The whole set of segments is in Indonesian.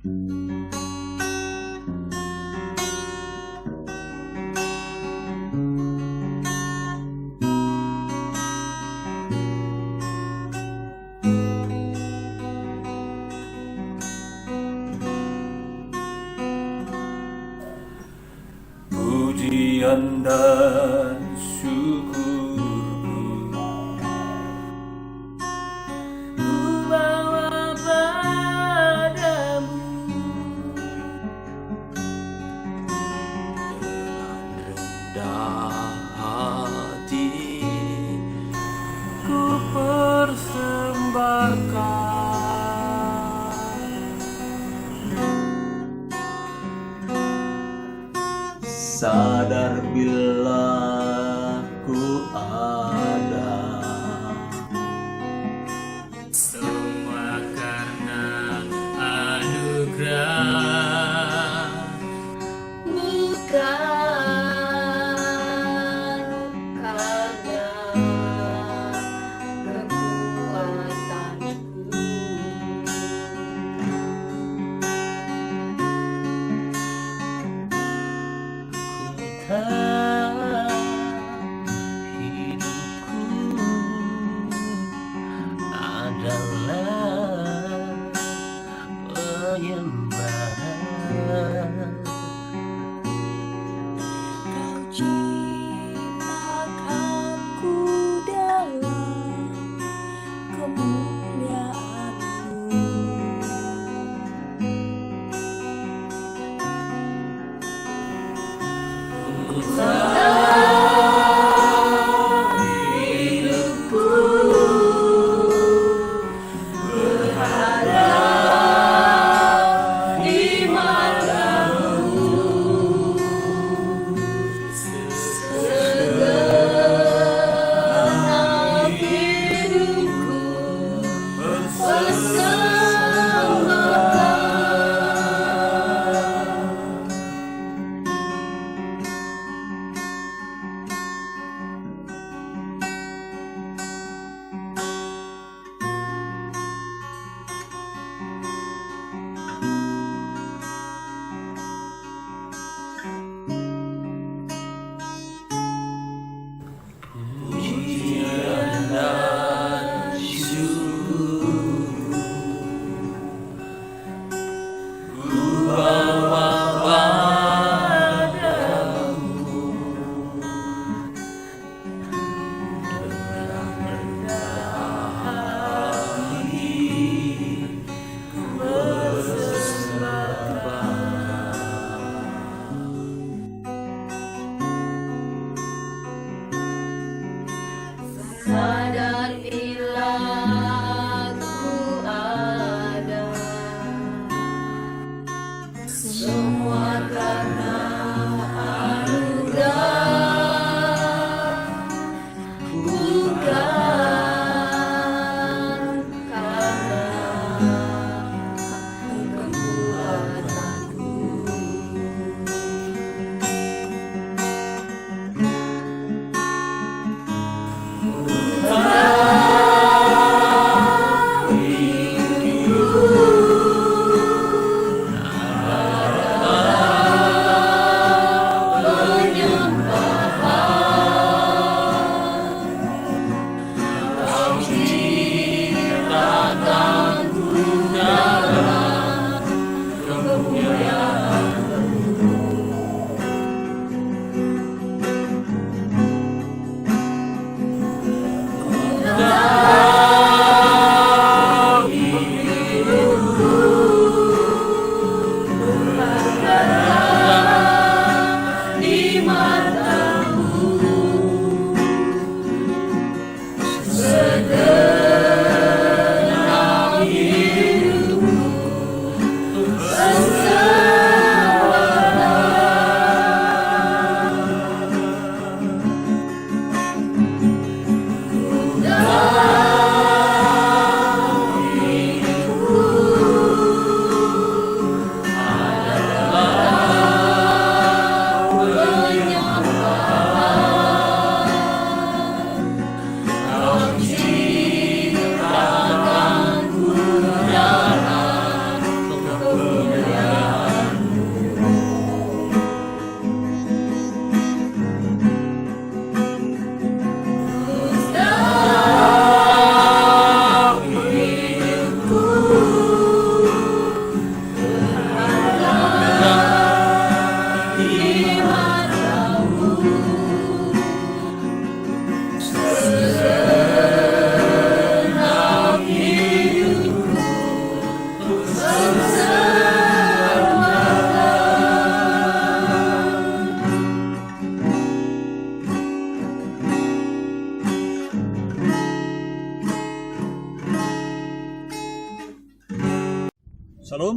Pujian dan syukur ku bawa padamu dengan rendah hati ku persembahkan. Sadar bila ku ada semua karena anugerah, bukan karena kekuatanku. Hidupku adalah penyembahan. Kau ciptakanku dalam kemuliaan-Mu. Hidupku berharap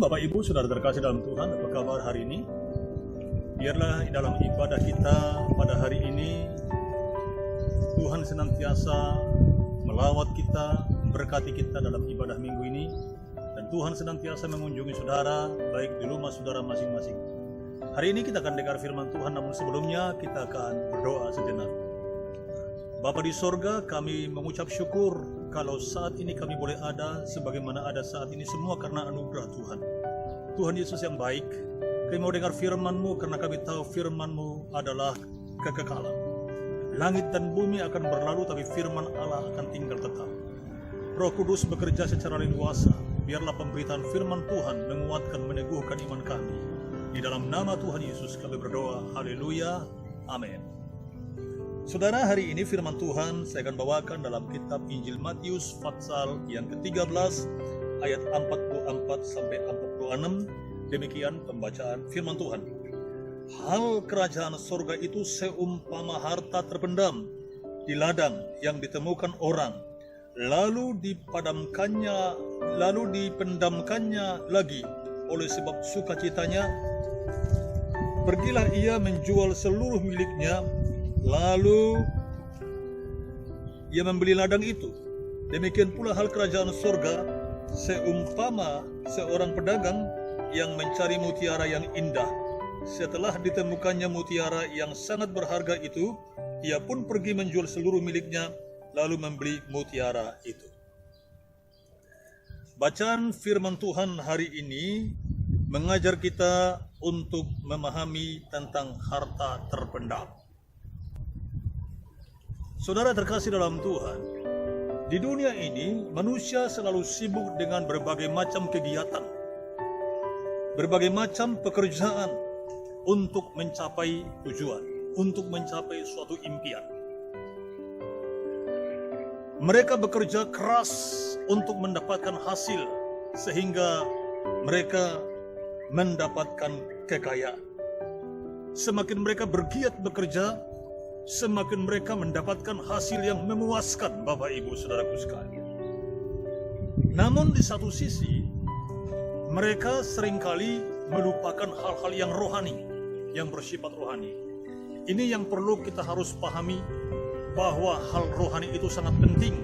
Shalom Bapak Ibu, Saudara terkasih dalam Tuhan, apa kabar hari ini? Biarlah dalam ibadah kita pada hari ini, Tuhan senantiasa melawat kita, memberkati kita dalam ibadah minggu ini, dan Tuhan senantiasa mengunjungi saudara, baik di rumah saudara masing-masing. Hari ini kita akan dengar firman Tuhan, namun sebelumnya kita akan berdoa sejenak. Bapa di sorga, kami mengucap syukur kalau saat ini kami boleh ada sebagaimana ada saat ini semua karena anugerah Tuhan. Tuhan Yesus yang baik, kami mau dengar firman-Mu karena kami tahu firman-Mu adalah kekekalan. Langit dan bumi akan berlalu tapi firman Allah akan tinggal tetap. Roh Kudus bekerja secara leluasa. Biarlah pemberitaan firman Tuhan menguatkan, meneguhkan iman kami. Di dalam nama Tuhan Yesus kami berdoa. Haleluya. Amin. Saudara, hari ini firman Tuhan saya akan bawakan dalam kitab Injil Matius pasal yang ke-13 ayat 44 sampai 46. Demikian pembacaan firman Tuhan. Hal kerajaan surga itu seumpama harta terpendam di ladang yang ditemukan orang, lalu dipendamkannya lagi oleh sebab sukacitanya. Pergilah ia menjual seluruh miliknya, lalu ia membeli ladang itu. Demikian pula hal kerajaan surga seumpama seorang pedagang yang mencari mutiara yang indah. Setelah ditemukannya mutiara yang sangat berharga itu, ia pun pergi menjual seluruh miliknya, lalu membeli mutiara itu. Bacaan firman Tuhan hari ini mengajar kita untuk memahami tentang harta terpendam. Saudara terkasih dalam Tuhan, di dunia ini manusia selalu sibuk dengan berbagai macam kegiatan, berbagai macam pekerjaan untuk mencapai tujuan, untuk mencapai suatu impian. Mereka bekerja keras untuk mendapatkan hasil sehingga mereka mendapatkan kekayaan. Semakin mereka bergiat bekerja, semakin mereka mendapatkan hasil yang memuaskan, Bapak Ibu Saudaraku sekalian. Namun di satu sisi, mereka seringkali melupakan hal-hal yang rohani, yang bersifat rohani. Ini yang perlu kita harus pahami, bahwa hal rohani itu sangat penting,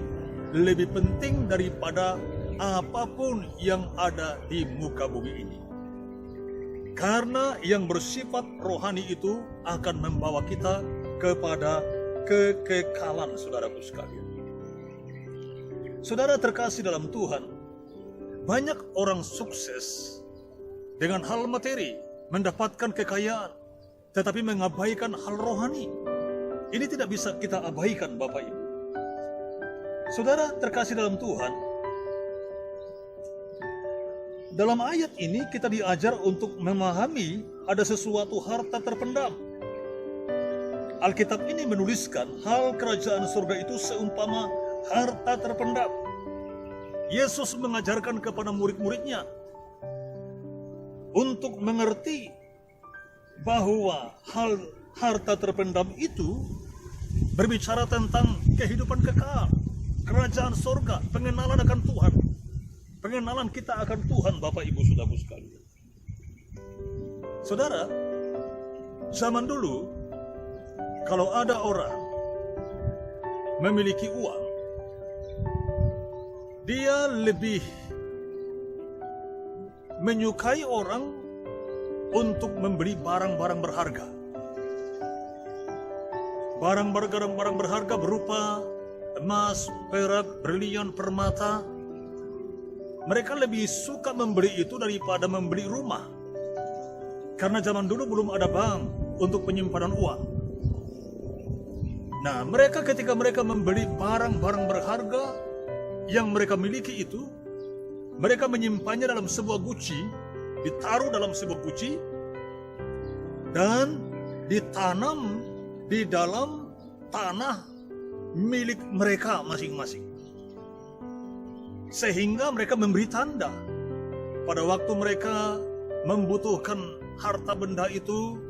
lebih penting daripada apapun yang ada di muka bumi ini. Karena yang bersifat rohani itu akan membawa kita kepada kekekalan, saudaraku sekalian. Saudara terkasih dalam Tuhan, banyak orang sukses dengan hal materi, mendapatkan kekayaan, tetapi mengabaikan hal rohani. Ini tidak bisa kita abaikan, Bapak Ibu. Saudara terkasih dalam Tuhan, dalam ayat ini kita diajar untuk memahami ada sesuatu harta terpendam. Alkitab ini menuliskan hal kerajaan surga itu seumpama harta terpendam. Yesus mengajarkan kepada murid-muridnya untuk mengerti bahwa hal harta terpendam itu berbicara tentang kehidupan kekal, kerajaan surga, pengenalan akan Tuhan, pengenalan kita akan Tuhan, Bapak Ibu Saudara sekalian. Saudara, zaman dulu kalau ada orang memiliki uang, dia lebih menyukai orang untuk membeli barang-barang berharga. Barang-barang berharga berupa emas, perak, berlian, permata. Mereka lebih suka membeli itu daripada membeli rumah. Karena zaman dulu belum ada bank untuk penyimpanan uang. Nah, ketika mereka membeli barang-barang berharga yang mereka miliki itu, mereka menyimpannya dalam sebuah guci, ditaruh dalam sebuah guci, dan ditanam di dalam tanah milik mereka masing-masing. Sehingga mereka memberi tanda pada waktu mereka membutuhkan harta benda itu,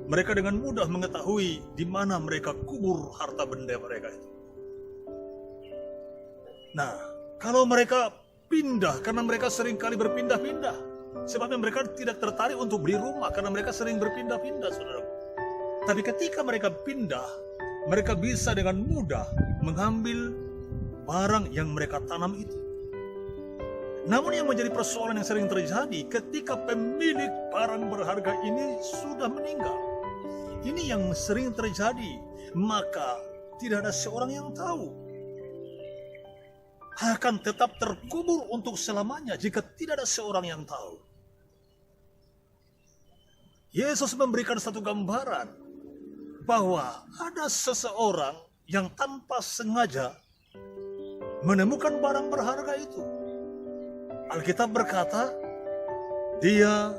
mereka dengan mudah mengetahui di mana mereka kubur harta benda mereka itu. Nah, kalau mereka pindah, karena mereka seringkali berpindah-pindah, Sebabnya mereka tidak tertarik untuk beli rumah karena mereka sering berpindah-pindah, saudara. Tapi ketika mereka pindah, mereka bisa dengan mudah mengambil barang yang mereka tanam itu. Namun yang menjadi persoalan yang sering terjadi ketika pemilik barang berharga ini sudah meninggal. Ini yang sering terjadi, maka tidak ada seorang yang tahu. Akan tetap terkubur untuk selamanya jika tidak ada seorang yang tahu. Yesus memberikan satu gambaran bahwa ada seseorang yang tanpa sengaja menemukan barang berharga itu. Alkitab berkata, dia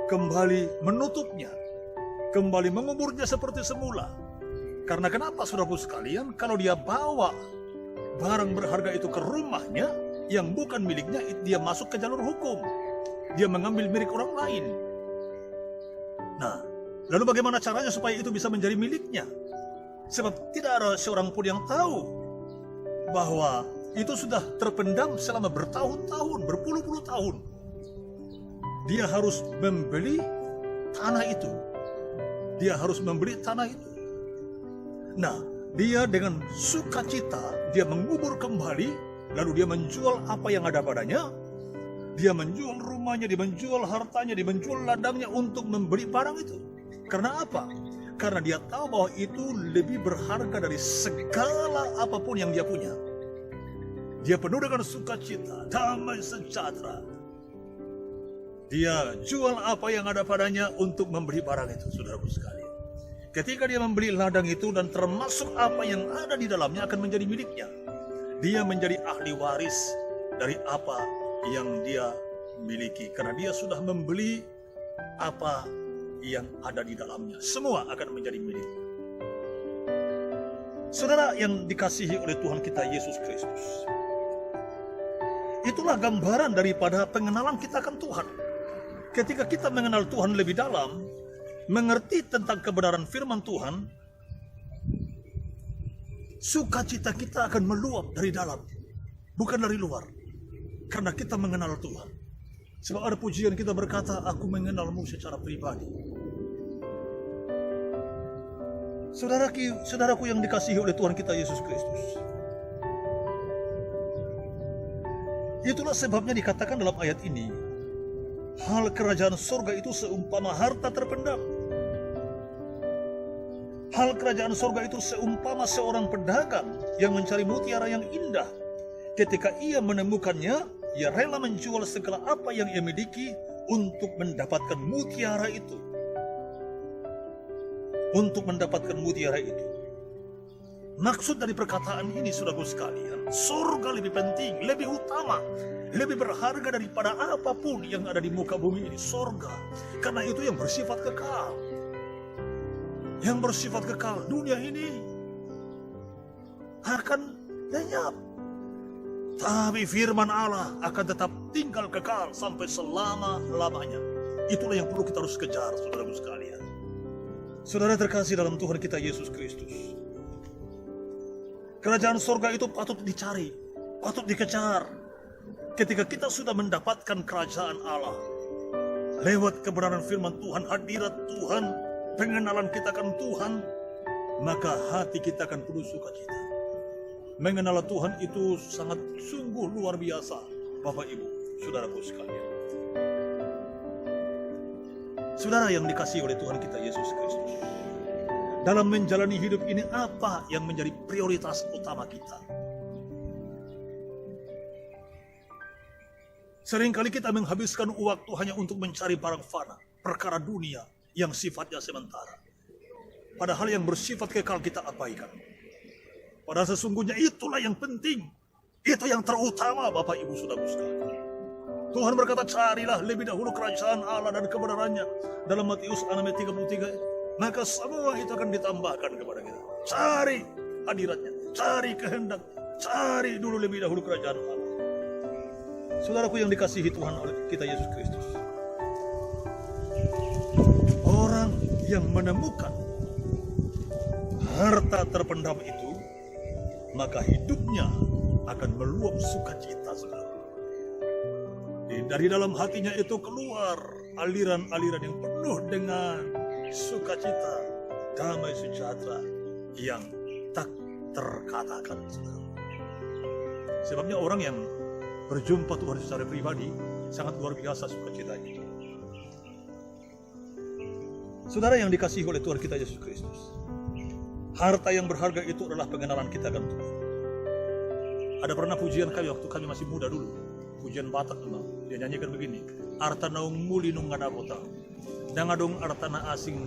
kembali menutupnya, kembali menguburnya seperti semula. Karena kenapa, saudaraku sekalian? Kalau dia bawa barang berharga itu ke rumahnya yang bukan miliknya, dia masuk ke jalur hukum. Dia mengambil milik orang lain. Nah, lalu bagaimana caranya supaya itu bisa menjadi miliknya? Sebab tidak ada seorang pun yang tahu bahwa itu sudah terpendam selama bertahun-tahun, berpuluh-puluh tahun. Dia harus membeli tanah itu. Dia harus membeli tanah itu. Nah, dia dengan sukacita, dia mengubur kembali, lalu dia menjual apa yang ada padanya. Dia menjual rumahnya, dia menjual hartanya, dia menjual ladangnya untuk membeli barang itu. Karena apa? Karena dia tahu bahwa itu lebih berharga dari segala apapun yang dia punya. Dia penuh dengan sukacita, damai sejahtera. Dia jual apa yang ada padanya untuk membeli barang itu, saudaraku sekalian. Ketika dia membeli ladang itu dan termasuk apa yang ada di dalamnya akan menjadi miliknya. Dia menjadi ahli waris dari apa yang dia miliki. Karena dia sudah membeli apa yang ada di dalamnya. Semua akan menjadi miliknya. Saudara yang dikasihi oleh Tuhan kita Yesus Kristus. Itulah gambaran daripada pengenalan kita akan Tuhan. Ketika kita mengenal Tuhan lebih dalam, mengerti tentang kebenaran firman Tuhan, sukacita kita akan meluap dari dalam, bukan dari luar. Karena kita mengenal Tuhan. Sebab ada pujian kita berkata, aku mengenalmu secara pribadi. Saudaraku yang dikasihi oleh Tuhan kita Yesus Kristus. Itulah sebabnya dikatakan dalam ayat ini, hal kerajaan surga itu seumpama harta terpendam. Hal kerajaan surga itu seumpama seorang pedagang yang mencari mutiara yang indah. Ketika ia menemukannya, ia rela menjual segala apa yang ia miliki untuk mendapatkan mutiara itu. Untuk mendapatkan mutiara itu. Maksud dari perkataan ini, saudaraku sekalian, surga lebih penting, lebih utama, lebih berharga daripada apapun yang ada di muka bumi ini. Surga, karena itu yang bersifat kekal. Yang bersifat kekal. Dunia ini akan lenyap, tapi firman Allah akan tetap tinggal kekal sampai selama-lamanya. Itulah yang perlu kita harus kejar, saudaraku sekalian. Saudara terkasih dalam Tuhan kita Yesus Kristus. Kerajaan surga itu patut dicari, patut dikejar. Ketika kita sudah mendapatkan kerajaan Allah, lewat kebenaran firman Tuhan, hadirat Tuhan, pengenalan kita akan Tuhan, maka hati kita akan penuh sukacita. Mengenal Tuhan itu sangat sungguh luar biasa, Bapak Ibu, saudaraku sekalian. Saudara yang dikasihi oleh Tuhan kita Yesus Kristus. Dalam menjalani hidup ini, apa yang menjadi prioritas utama kita? Seringkali kita menghabiskan waktu hanya untuk mencari barang fana, perkara dunia yang sifatnya sementara. Padahal yang bersifat kekal kita abaikan. Padahal sesungguhnya itulah yang penting. Itu yang terutama, Bapak Ibu saudaraku sekalian. Tuhan berkata, carilah lebih dahulu kerajaan Allah dan kebenarannya. Dalam Matius 6 ayat 33. Maka semua itu akan ditambahkan kepada kita. Cari hadiratnya, cari kehendak, cari dulu lebih dahulu kerajaan Allah. Saudaraku yang dikasihi Tuhan oleh kita Yesus Kristus. Orang yang menemukan harta terpendam itu, maka hidupnya akan meluap sukacita, saudara. Di Dari dalam hatinya itu keluar aliran-aliran yang penuh dengan sukacita, damai sejahtera yang tak terkatakan. Sebabnya orang yang berjumpa Tuhan secara pribadi sangat luar biasa sukacitanya. Saudara yang dikasihi oleh Tuhan kita Yesus Kristus, harta yang berharga itu adalah pengenalan kita akan Tuhan. Ada pernah pujian kami waktu kami masih muda dulu, pujian Batak memang. Dia nyanyikan begini, arta naung muli nung ngadapota, dangadong artana asing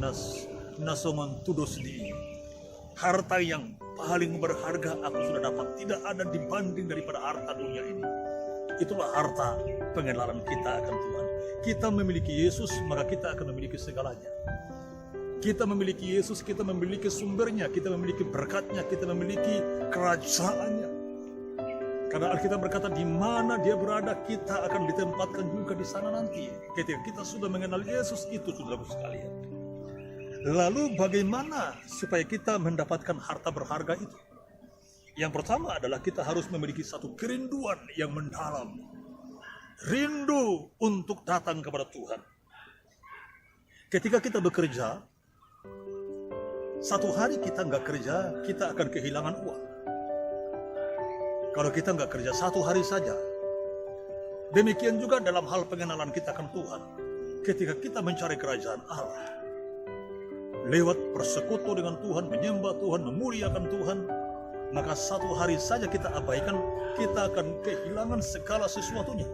nasongon tudos di. Harta yang paling berharga aku sudah dapat, tidak ada dibanding daripada harta dunia ini. Itulah harta pengenalan kita akan Tuhan. Kita memiliki Yesus, maka kita akan memiliki segalanya. Kita memiliki Yesus, kita memiliki sumbernya, kita memiliki berkatnya, kita memiliki kerajaannya. Karena Alkitab berkata di mana dia berada, kita akan ditempatkan juga di sana nanti. Ketika kita sudah mengenal Yesus, itu sudah sekalian. Lalu bagaimana supaya kita mendapatkan harta berharga itu? Yang pertama adalah kita harus memiliki satu kerinduan yang mendalam. Rindu untuk datang kepada Tuhan. Ketika kita bekerja, satu hari kita nggak kerja, kita akan kehilangan uang. Kalau kita nggak kerja satu hari saja. Demikian juga dalam hal pengenalan kita akan Tuhan. Ketika kita mencari kerajaan Allah, lewat persekutu dengan Tuhan, menyembah Tuhan, memuliakan Tuhan, maka satu hari saja kita abaikan, kita akan kehilangan segala sesuatunya.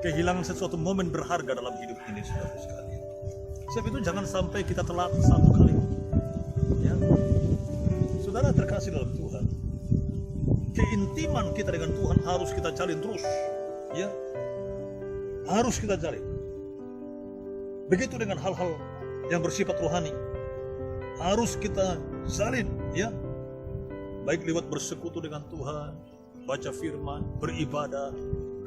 Kehilangan sesuatu momen berharga dalam hidup ini, saudara sekalian. Sebab itu jangan sampai kita telat satu kali. Ya. Saudara terkasih dalam Tuhan, keintiman kita dengan Tuhan harus kita jalin terus. Ya. Harus kita jalin. Begitu dengan hal-hal yang bersifat rohani, harus kita jalin, ya, baik lewat bersekutu dengan Tuhan, baca firman, beribadah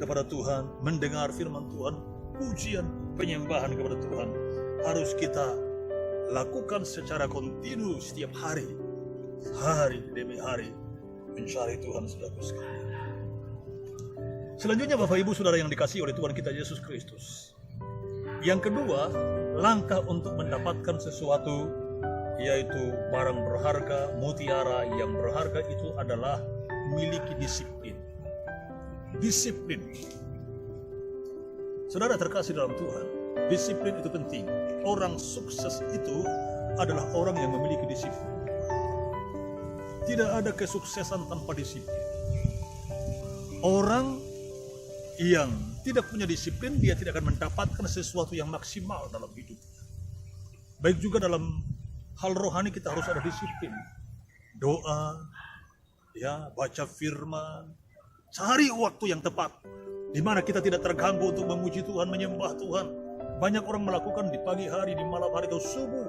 kepada Tuhan, mendengar firman Tuhan, pujian, penyembahan kepada Tuhan, harus kita lakukan secara kontinu setiap hari, hari demi hari, mencari Tuhan, saudara sekalian. Selanjutnya Bapak Ibu Saudara yang dikasihi oleh Tuhan kita Yesus Kristus, yang kedua, langkah untuk mendapatkan sesuatu, yaitu barang berharga, mutiara yang berharga itu adalah miliki disiplin. Disiplin. Saudara terkasih dalam Tuhan, disiplin itu penting. Orang sukses itu adalah orang yang memiliki disiplin. Tidak ada kesuksesan tanpa disiplin. Orang yang tidak punya disiplin, dia tidak akan mendapatkan sesuatu yang maksimal dalam hidupnya. Baik juga dalam hal rohani kita harus ada disiplin. Doa, ya, baca firman, cari waktu yang tepat di mana kita tidak terganggu untuk memuji Tuhan, menyembah Tuhan. Banyak orang melakukan di pagi hari, di malam hari atau subuh.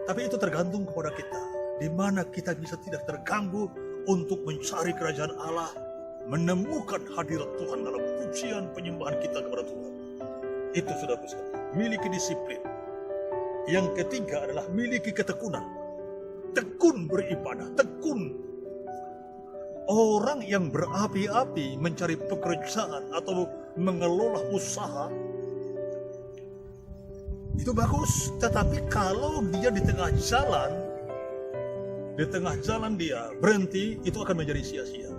Tapi itu tergantung kepada kita. Di mana kita bisa tidak terganggu untuk mencari kerajaan Allah, menemukan hadirat Tuhan dalam pujian penyembahan kita kepada Tuhan. Itu sudah sekali. Miliki disiplin. Yang ketiga adalah miliki ketekunan. Tekun beribadah, tekun. Orang yang berapi-api mencari pekerjaan atau mengelola usaha, itu bagus. Tetapi kalau dia di tengah jalan dia berhenti, itu akan menjadi sia-sia.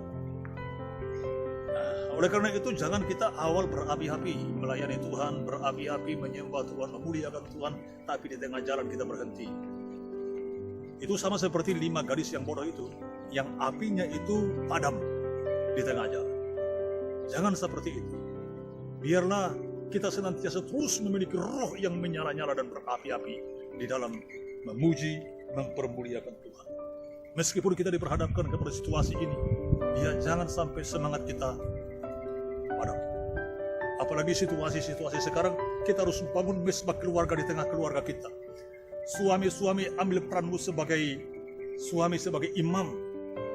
Oleh karena itu jangan kita awal berapi-api melayani Tuhan, berapi-api menyembah Tuhan, memuliakan Tuhan, tapi di tengah jalan kita berhenti. Itu sama seperti 5 gadis yang bodoh itu, yang apinya itu padam di tengah jalan. Jangan seperti itu. Biarlah kita senantiasa terus memiliki roh yang menyala-nyala dan berapi-api di dalam memuji, mempermuliakan Tuhan. Meskipun kita diperhadapkan kepada situasi ini, ya jangan sampai semangat kita padam. Apalagi situasi-situasi sekarang, kita harus bangun mesbah keluarga di tengah keluarga kita. Suami-suami ambil peranmu sebagai suami, sebagai imam.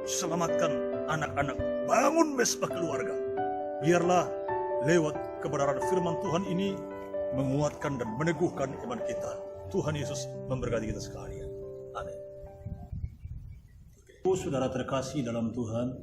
Selamatkan anak-anak. Bangun mesbah keluarga. Biarlah lewat kebenaran firman Tuhan ini menguatkan dan meneguhkan iman kita. Tuhan Yesus memberkati kita sekalian. Amin. Saudara terkasih dalam Tuhan,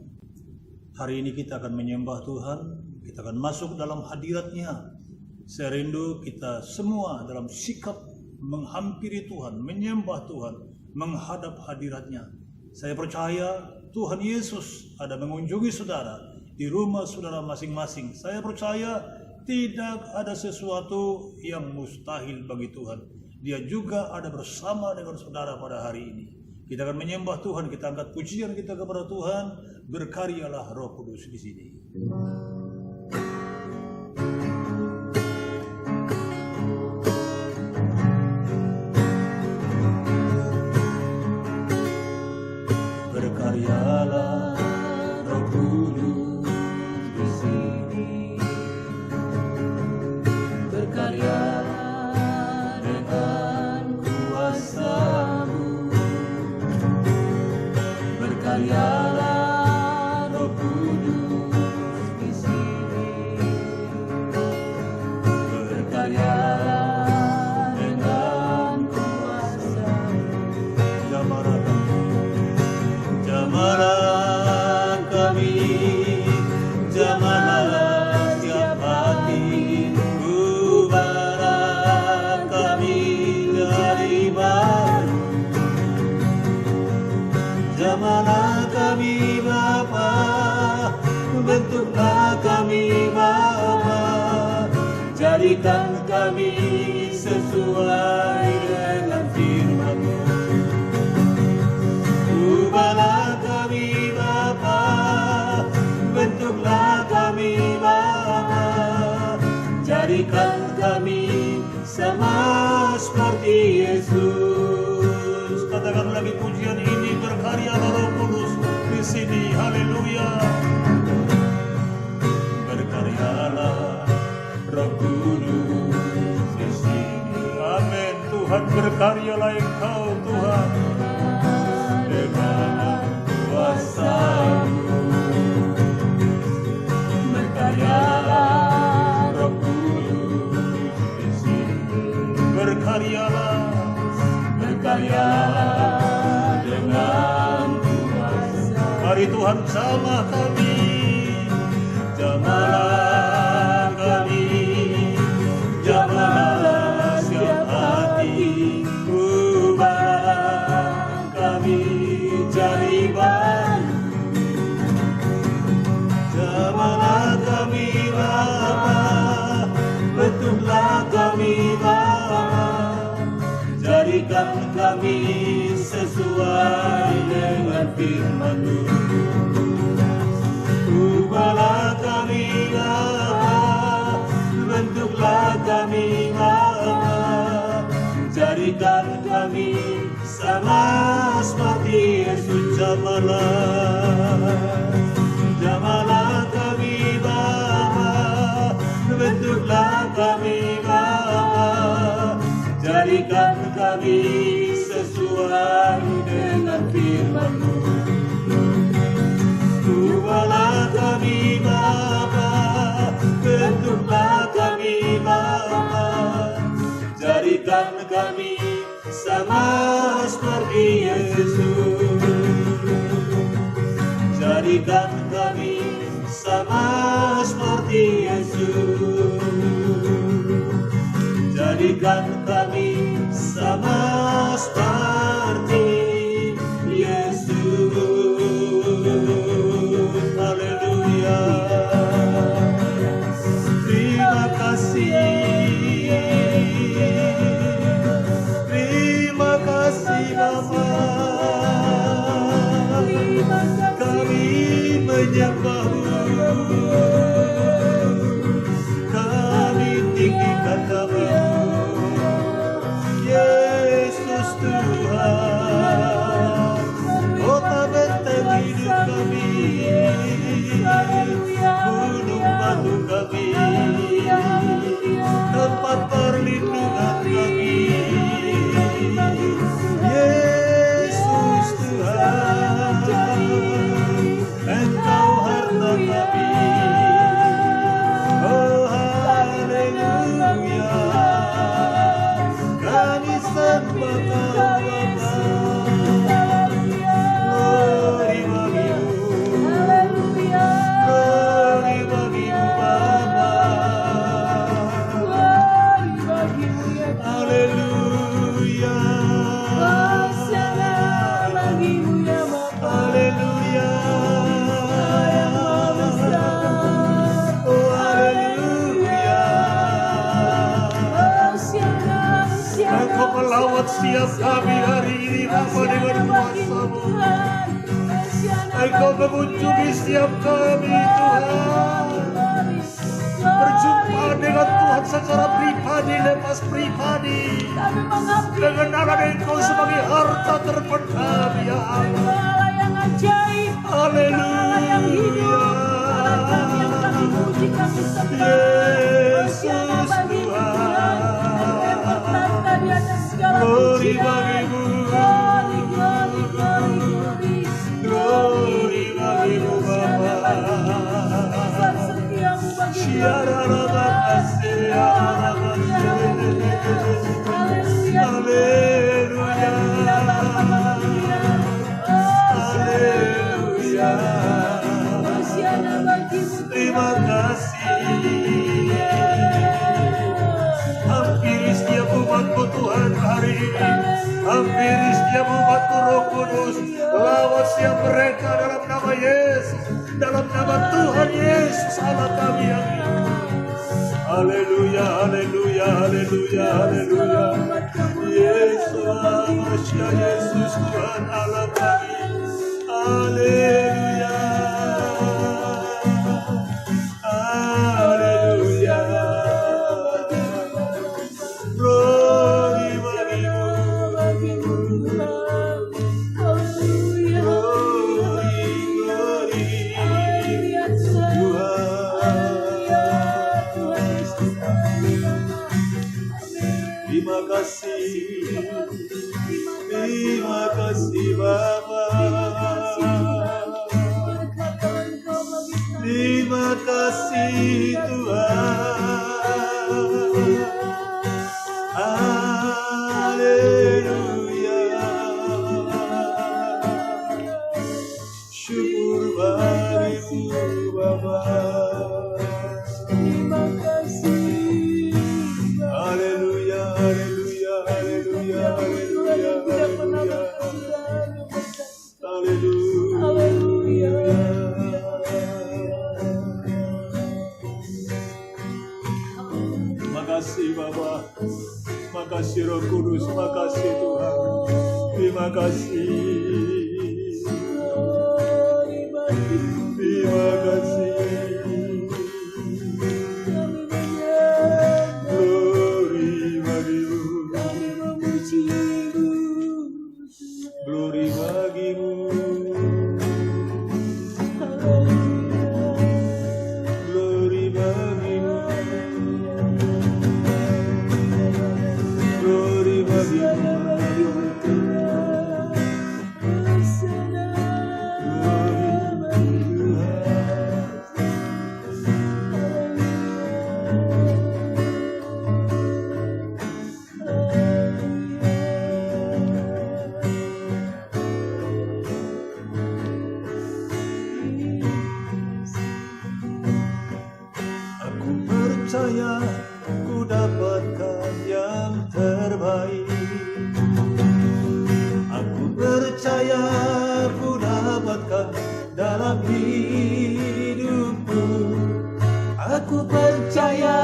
hari ini kita akan menyembah Tuhan, kita akan masuk dalam hadirat-Nya. Saya rindu kita semua dalam sikap menghampiri Tuhan, menyembah Tuhan, menghadap hadirat-Nya. Saya percaya Tuhan Yesus ada mengunjungi saudara di rumah saudara masing-masing. Saya percaya tidak ada sesuatu yang mustahil bagi Tuhan. Dia juga ada bersama dengan saudara pada hari ini. Kita akan menyembah Tuhan, kita angkat pujian kita kepada Tuhan. Berkaryalah Roh Kudus di sini. Berkaryalah Roh Kudus di sini. Berkaryalah dengan kuasa-Mu. Berkaryalah Roh Kudus di sini. Berkaryalah dengan kuasa-Mu. Jamalah kami, jamalah setiap hati, ubahlah kami jadi baru. Jamalah kami Bapa, bentuklah kami Bapa, jadikan kami sesuai dengan firman-Mu. Ubahlah kami Bapa, bentuklah kami Bapa, jadikan kami sama seperti Yesus. Katakan lagi pujian ini, berkaryalah Roh Kudus di sini. Haleluya. Berkaryalah Roh Kudus di sini. Amin. Tuhan, berkaryalah Engkau Tuhan dengan kuasa-Mu. Berkaryalah Roh Kudus di sini. Berkaryalah dengan kuasa. Mari Tuhan jamah kami, jamalah kami, jamalah setiap hati, ubah kami jadi baru. Jamalah kami Bapa, bentuklah kami Bapa, jadikan kami sesuai dengan firman-Mu. Ubahlah kami Bapa, bentuklah kami Bapa, jadikan kami sama seperti Yesus. Jamalah kami Bapa, bentuklah kami Bapa, jadikan kami sesuai dengan firman-Mu. Ubahlah kami Bapa, bentuklah kami Bapa, jadikan kami sama seperti Yesus. Jadikan kami sama seperti Yesus. Jadikan kami sama seperti Yesus. Haleluya. Terima kasih. Terima kasih Bapa. Kami menyembah-Mu. Kami tinggikan nama-Mu. Yesus Tuhan, kota benteng hidup kami, gunung batu kami, tempat perlindungan kami. Yesus Tuhan, Engkau harta kami. Oh haleluya, kami sembah Kau Bapa. Glory bagi-Mu, glory bagi-Mu Bapa. lawat setiap kami hari ini Bapa dengan kuasa-Mu. Engkau mengunjungi setiap kami Tuhan. Berjumpa dengan Tuhan secara pribadi, lepas pribadi. Mengenal Engkau sebagai harta terpendam ya Allah. Haleluya. Yesus Tuhan. Glory bagimu. Glory bagimu Bapa. Haleluya. Haleluya. Terima kasih. Hampiri setiap umat-Mu Tuhan hari ini. Hampiri setiap umat-Mu Roh Kudus. Lawat setiap mereka dalam nama Yesus. Dalam nama Tuhan Yesus Allah kami yang hidup. Haleluya, haleluya, haleluya, haleluya. Yesus, ya Yesus Tuhan Allah kami. Haleluya. Haleluya. Glory bagimu. Terima kasih Bapa. Terima kasih Tuhan. Haleluya. Syukur bagimu Bapa. Terima kasih. Haleluya, haleluya, haleluya, haleluya, haleluya. Haleluya. Terima kasih Bapa. Terima kasih Roh Kudus. Terima kasih Tuhan. Terima kasih. Terima kasih. Glory bagimu. Glory bagimu. Glory bagimu. Glory bagimu. Aku percaya ku dapatkan yang terbaik. Aku percaya ku dapatkan dalam hidupku. Aku percaya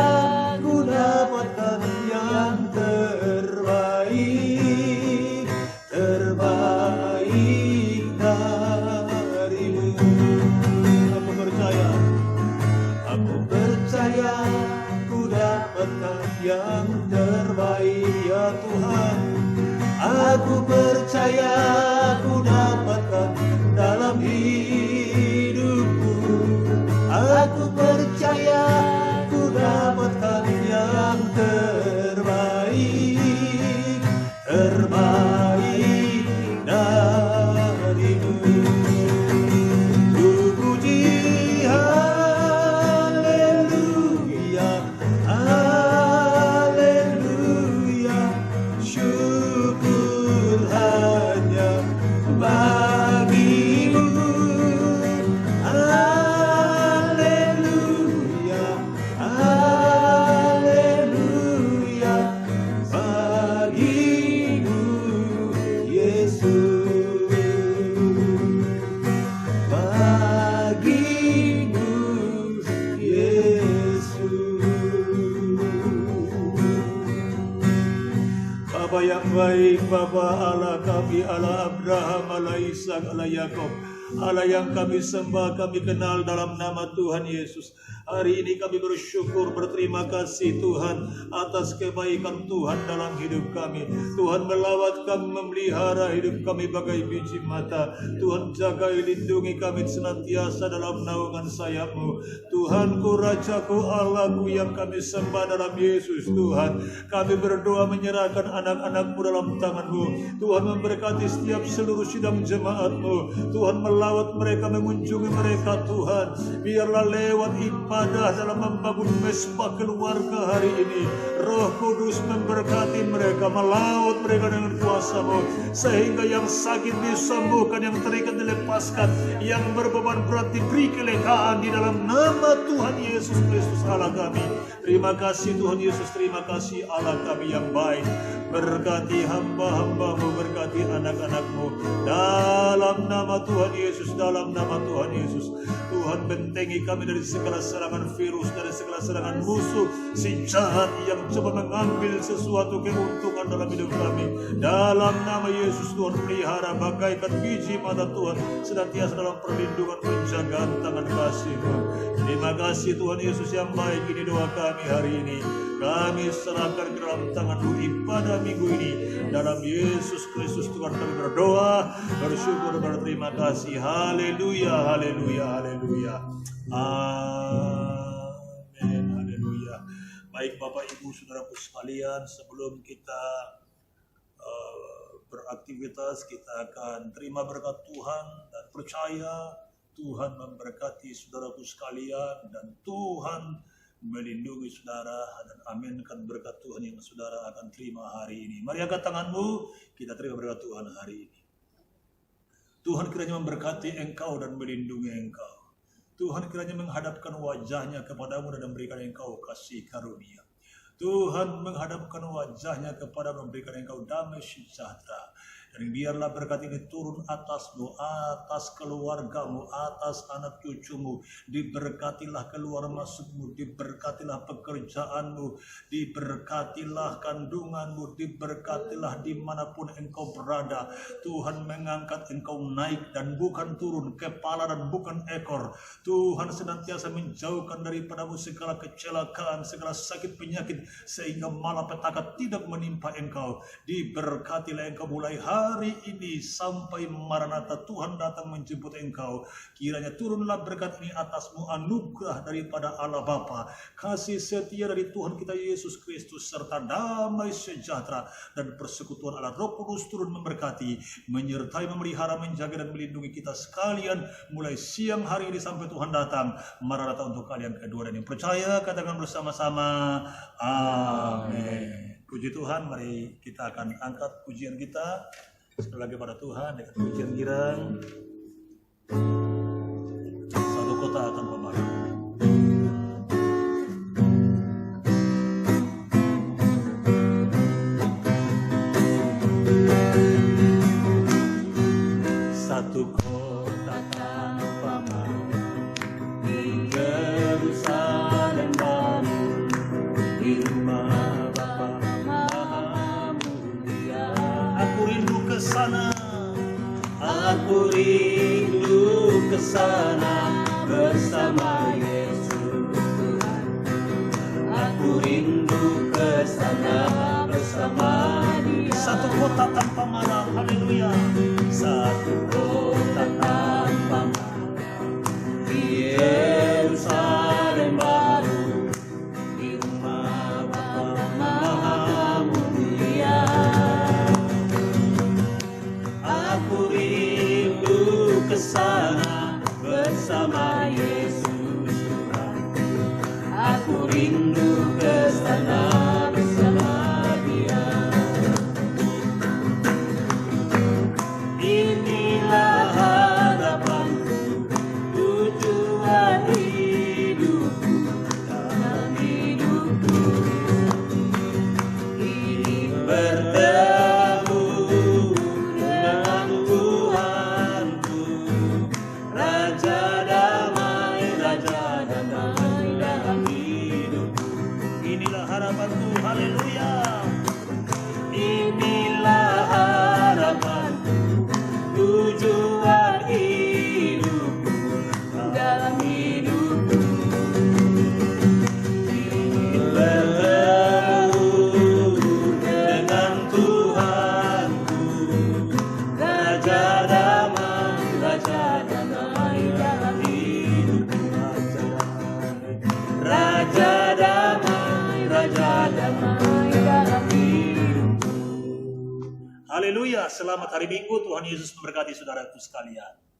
ku dapatkan yang terbaik, terbaik darimu. Aku percaya ku dapatkan yang terbaik ya Tuhan. Aku percaya ku dapatkan dalam hidupku. Aku percaya ku dapatkan yang terbaik, terbaik darimu. Ku puji haleluya, haleluya. Syukur hanya Bapa yang baik, Bapa Allah kami, Allah Abraham, Allah Ishak, Allah Yakob, Allah yang kami sembah, kami kenal dalam nama Tuhan Yesus. Hari ini kami bersyukur, berterima kasih Tuhan atas kebaikan Tuhan dalam hidup kami. Tuhan melawat kami, memelihara hidup kami bagai biji mata. Tuhan jaga lindungi kami senantiasa dalam naungan sayap-Mu. Tuhanku, Rajaku, Allahku yang kami sembah dalam Yesus. Tuhan, kami berdoa menyerahkan anak-anak-Mu dalam tangan-Mu. Tuhan memberkati setiap seluruh sidang jemaat-Mu. Tuhan melawat mereka, mengunjungi mereka Tuhan. Biarlah lewat ibadah dalam membangun mesbah keluarga hari ini, Roh Kudus memberkati mereka, melawat mereka dengan kuasa-Mu, sehingga yang sakit disembuhkan, yang terikat dilepaskan, yang berbeban berat diberi kelegaan di dalam nama Tuhan Yesus Kristus Allah kami. Terima kasih Tuhan Yesus, terima kasih Allah kami yang baik. Berkati hamba-hamba-Mu, berkati anak-anak-Mu dalam nama Tuhan Yesus, dalam nama Tuhan Yesus. Tuhan bentengi kami dari segala serangan virus, dari segala serangan musuh si jahat yang coba mengambil sesuatu keuntungan dalam hidup kami. Dalam nama Yesus Tuhan pelihara bagaikan biji mata Tuhan, senantiasa dalam perlindungan penjagaan tangan kasih-Mu. Terima kasih Tuhan Yesus yang baik. Ini doa kami hari ini, kami serahkan ke dalam tangan-Mu ibadah minggu ini. Dalam Yesus Kristus Tuhan kami berdoa, bersyukur, berterima kasih. Haleluya, haleluya, haleluya. Amin, haleluya. Baik Bapak Ibu Saudaraku sekalian, sebelum kita beraktivitas, kita akan terima berkat Tuhan dan percaya Tuhan memberkati saudaraku sekalian, dan Tuhan melindungi saudara, dan aminkan berkat Tuhan yang saudara akan terima hari ini. Mari angkat tanganmu, kita terima berkat Tuhan hari ini. Tuhan kiranya memberkati engkau dan melindungi engkau. Tuhan kiranya menghadapkan wajahnya kepadamu dan memberikan engkau kasih karunia. Tuhan menghadapkan wajahnya kepada memberikan engkau damai sejahtera. Dan biarlah berkat ini turun atasmu, atas keluargamu, atas anak cucumu. Diberkatilah keluar masukmu, diberkatilah pekerjaanmu, diberkatilah kandunganmu, diberkatilah dimanapun engkau berada. Tuhan mengangkat engkau naik dan bukan turun, kepala dan bukan ekor. Tuhan senantiasa menjauhkan daripadamu segala kecelakaan, segala sakit penyakit, sehingga malapetaka tidak menimpa engkau. Diberkatilah engkau mulai hari ini sampai Maranatha Tuhan datang menjemput engkau. Kiranya turunlah berkat ini atasmu, anugerah daripada Allah Bapa, kasih setia dari Tuhan kita Yesus Kristus, serta damai sejahtera dan persekutuan Allah Roh Kudus turun memberkati, menyertai, memelihara, menjaga dan melindungi kita sekalian mulai siang hari ini sampai Tuhan datang. Maranatha untuk kalian kedua, dan yang percaya katakan bersama-sama amin. Puji Tuhan, mari kita akan angkat pujian kita sekali lagi pada Tuhan dengan pujian girang Satu Kota Akan Pemarah. Satu kota tanpa malu di Yerusalem baru, di rumah Bapa Maha Mulia. Aku rindu ke sana, aku rindu ke sana bersama Yesus Tuhan. Aku rindu ke sana bersama Dia. Satu kota tanpa malam, haleluya. Satu kota tanpa malam di Yerusalem baru, di rumah Bapa Maha Mulia. Aku rindu ke sana bersama Yesus Tuhan. Aku rindu ke sana bersama Dia. Inilah harapanku, tujuan hidupku, dalam hidupku ini bertemu dengan Tuhanku, Raja damai dalam hidupku. Inilah harapanku, haleluya. Ini dalam hidupku. Bertemu dengan Tuhanku, Raja damai dalam hidupku. Raja damai dalam hidupku. Haleluya, selamat hari Minggu. Tuhan Yesus memberkati saudaraku sekalian.